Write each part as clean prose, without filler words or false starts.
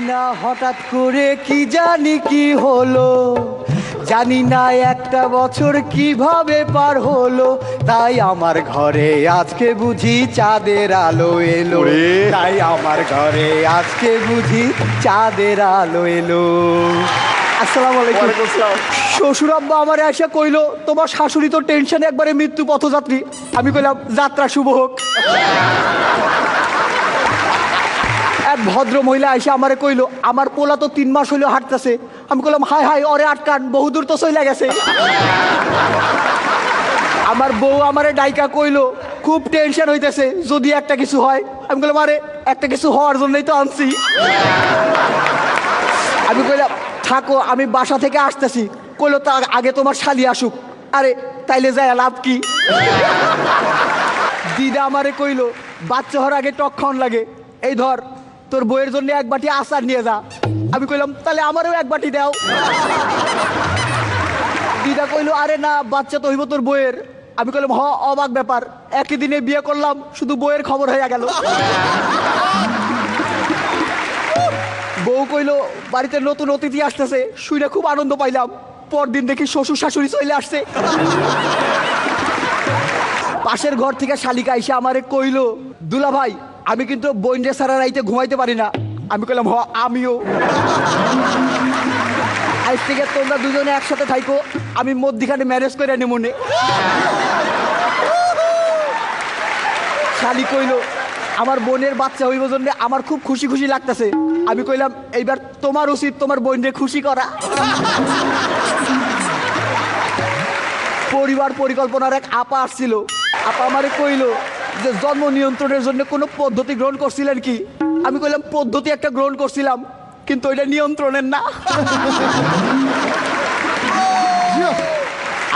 না হঠাৎ করে কি জানি কি হলো, জানি না একটা বছর কিভাবে পার হলো, তাই আমার ঘরে আজকে বুঝি চাঁদের আলো এলো, তাই আমার ঘরে আজকে বুঝি চাঁদের আলো এলো। আসসালামু আলাইকুম। শ্বশুর আব্বা আমার এসে কইলো, তোমার শাশুড়ি তো টেনশনে একবারে মৃত্যু পথযাত্রী। আমি কইলাম যাত্রা শুভ হোক। এক ভদ্র মহিলা এসে আমারে কইলো, আমার পোলা তো 3 মাস হইলো হাঁটতেছে। আমি কইলাম হাই হাই, ওরে আটকান, বহুদূর তো চলে গেছে। আমার বউ আমারে ডাইকা কইলো, খুব টেনশন হইতেছে, যদি একটা কিছু হয়। আমি কইলাম আরে একটা কিছু হওয়ার জন্যই তো আনছি। আমি কইলাম থাকো, আমি বাসা থেকে আসতেছি। কইলো তা আগে তোমার শালি আসুক। আরে তাইলে যায় লাভ কি? দিদা আমারে কইলো, বাচ্চা হওয়ার আগে টক খাওয়ান লাগে, এই ধর তোর বইয়ের জন্য এক বাটি আচার নিয়ে যা। আমি কইলাম তাহলে আমারও এক বাটি দাও। দিদা কইলো আরে না, বাচ্চা তো হইব তোর বইয়ের। আমি কইলাম হ, অবাক ব্যাপার, একই দিনে বিয়ে করলাম, শুধু বইয়ের খবর হয়ে গেল। বউ কইলো বাড়িতে নতুন অতিথি আসতেছে, শুনে খুব আনন্দ পাইলাম। পরদিন দেখি শ্বশুর শাশুড়ি চলে আসছে। পাশের ঘর থেকে শালিকা এসে আমারে কইলো, দুলা ভাই আমি কিন্তু বইনরে সারা রাইতে ঘুমাইতে পারি না। আমি কইলাম হ, আমিও। আজ থেকে তোমরা দুজনে একসাথে থাইকো, আমি মধ্যিখানে ম্যারেজ করে নেব নে। শালি কইলো আমার বোনের বাচ্চা হইব জন্য আমার খুব খুশি খুশি লাগতেছে। আমি কইলাম এইবার তোমার উচিত তোমার বোনরে খুশি করা। পরিবার পরিকল্পনার এক আপা আসছিল। আপা আমারে কইলো যে জন্ম নিয়ন্ত্রণের জন্য কোনো পদ্ধতি গ্রহণ করছিলেন কি? আমি কইলাম পদ্ধতি একটা গ্রহণ করছিলাম, কিন্তু ওইটা নিয়ন্ত্রণের না।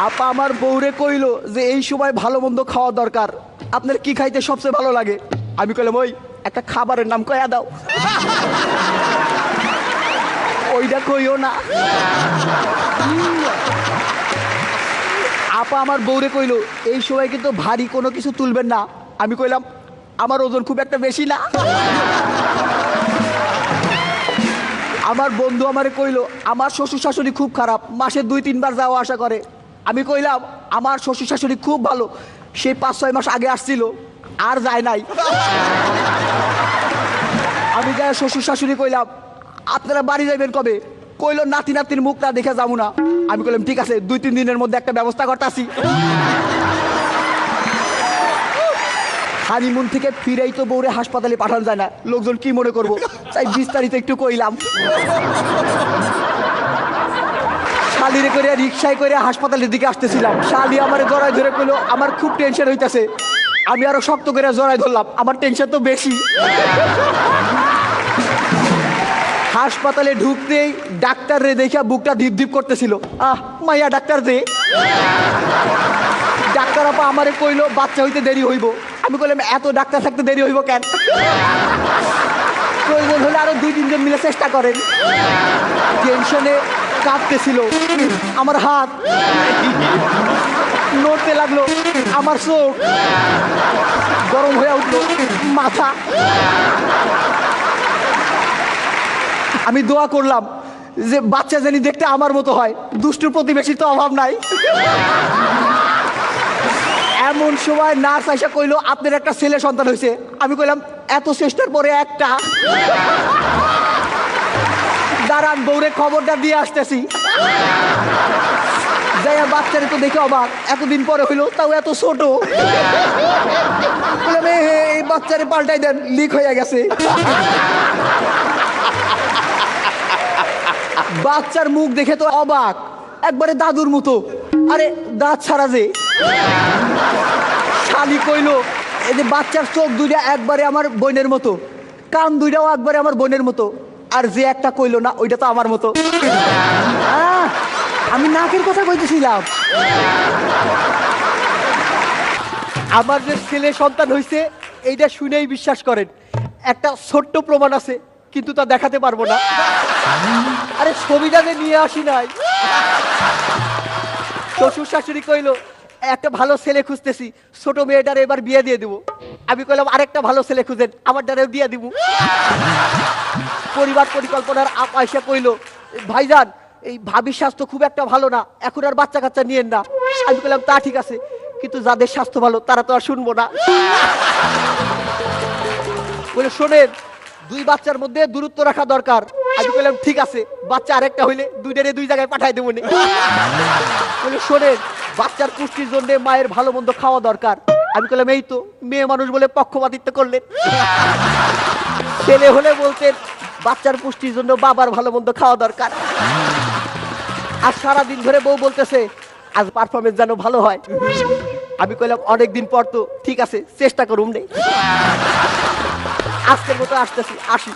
আপা আমার বউরে কইলো যে এই সময় ভালো মন্দ খাওয়া দরকার, আপনার কি খাইতে সবচেয়ে ভালো লাগে? আমি কইলাম ওই একটা খাবারের নাম কয়া দাও। ওইটা কইও না। আপা আমার বউরে কইলো এই সময় কিন্তু ভারী কোনো কিছু তুলবেন না। আমি কইলাম আমার ওজন খুব একটা বেশি না। আমার বন্ধু আমারে কইলো আমার শ্বশুর শাশুড়ি খুব খারাপ, মাসে 2-3 বার যাওয়া আসা করে। আমি কইলাম আমার শ্বশুর শাশুড়ি খুব ভালো, সেই 5-6 মাস আগে আসছিল, আর যায় নাই। আমি যাই শ্বশুর শাশুড়ি কইলাম আপনারা বাড়ি যাবেন কবে? কইলো নাতি নাতির মুখটা দেখে যাবো না। আমি কইলাম ঠিক আছে, 2-3 দিনের মধ্যে একটা ব্যবস্থা করতেছি। হানিমুন থেকে ফিরেই তো বউরে হাসপাতালে পাঠানো যায় না, লোকজন কি মনে করবো, তাই বিস্তারিত একটু কইলাম। শালিরে করে রিক্সায় করে হাসপাতালের দিকে আসতেছিলাম। শালি আমার জড়াই ধরে কইলো আমার খুব টেনশন হইতেছে। আমি আরো শক্ত করে জড়াই ধরলাম, আমার টেনশন তো বেশি। হাসপাতালে ঢুকতেই ডাক্তার রে দেখে বুকটা ধিপ ধিপ করতেছিল। মাইয়া ডাক্তার যে। ডাক্তার আপা আমারে কইলো বাচ্চা হইতে দেরি হইব। আমি কইলাম এত ডাক্তার থাকতে দেরি হইব কেন? প্রয়োজন হলে আরো 2-3 জন মিলে চেষ্টা করেন। টেনশনে কাঁপতেছিল আমার হাত, নড়তে লাগলো আমার চোখ, গরম হয়ে উঠলো মাথা। আমি দোয়া করলাম যে বাচ্চা জানি দেখতে আমার মতো হয়, দুষ্টুর প্রতিবেশীর তো অভাব নাই। এমন সময় নার্স আইসা কইলো আপনার একটা ছেলে সন্তান হয়েছে। আমি কইলাম এত চেষ্টার পরে একটা? দাঁড়ান বউরে খবরটা দিয়ে আসতেছি। যাই বাচ্চারে তো দেখে অবাক, এতদিন পরে হইলো, তাও এত ছোট। বললাম এই বাচ্চারে পাল্টাই দেন, লিক হয়ে গেছে। বাচ্চার মুখ দেখে তো অবাক, একবারে দাদুর মতো। আরে দাঁত ছাড়া যে। শালি কইলো এই যে বাচ্চার চোখ দুইটা একবারে আমার বোনের মতো, কান দুইটাও একবারে আমার বোনের মতো, আর যে একটা কইলো না ওইটা তো আমার মতো। আমি নাকের কথা কইতেছিলাম। আমার যে ছেলে সন্তান হয়েছে এইটা শুনেই বিশ্বাস করেন। একটা ছোট্ট প্রমাণ আছে, কিন্তু তা দেখাতে পারবো না। আরে ছবিটা যে নিয়ে আসি নাই। শ্বশুর শাশুড়ি কইলো একটা ভালো ছেলে খুঁজতেছি, ছোট মেয়েটারে এবার বিয়ে দিয়ে দিব। আমি কইলাম আরেকটা ভালো ছেলে খুঁজেন, আমার দ্বারাও বিয়ে দিব। পরিবার পরিকল্পনার পয়সা কইলো, ভাইজান এই ভাবির স্বাস্থ্য খুব একটা ভালো না, এখন আর বাচ্চা কাচ্চা নিয়েন না। আমি বললাম তা ঠিক আছে, কিন্তু যাদের স্বাস্থ্য ভালো তারা তো আর শুনবো না। বলে শোনেন, 2 বাচ্চার মধ্যে দূরত্ব রাখা দরকার। আমি বললাম ঠিক আছে, বাচ্চা আরেকটা হইলে 2টারে 2 জায়গায় পাঠাই দেবো। বলে শোনেন, বাচ্চার পুষ্টির জন্য মায়ের ভালো মন্দ খাওয়া দরকার। আমি বললাম এই তো মেয়ে মানুষ বলে পক্ষপাতিত্ব করলেন। ছেলে হলে বলতেন বাচ্চার পুষ্টির জন্য বাবার ভালো মন্দ খাওয়া দরকার। আর সারাদিন ধরে বউ বলতেছে আজ পারফরমেন্স যেন ভালো হয়। আমি কইলাম অনেকদিন পর তো, ঠিক আছে চেষ্টা করুম নেই, আজকের মতো আসতেছি, আসি।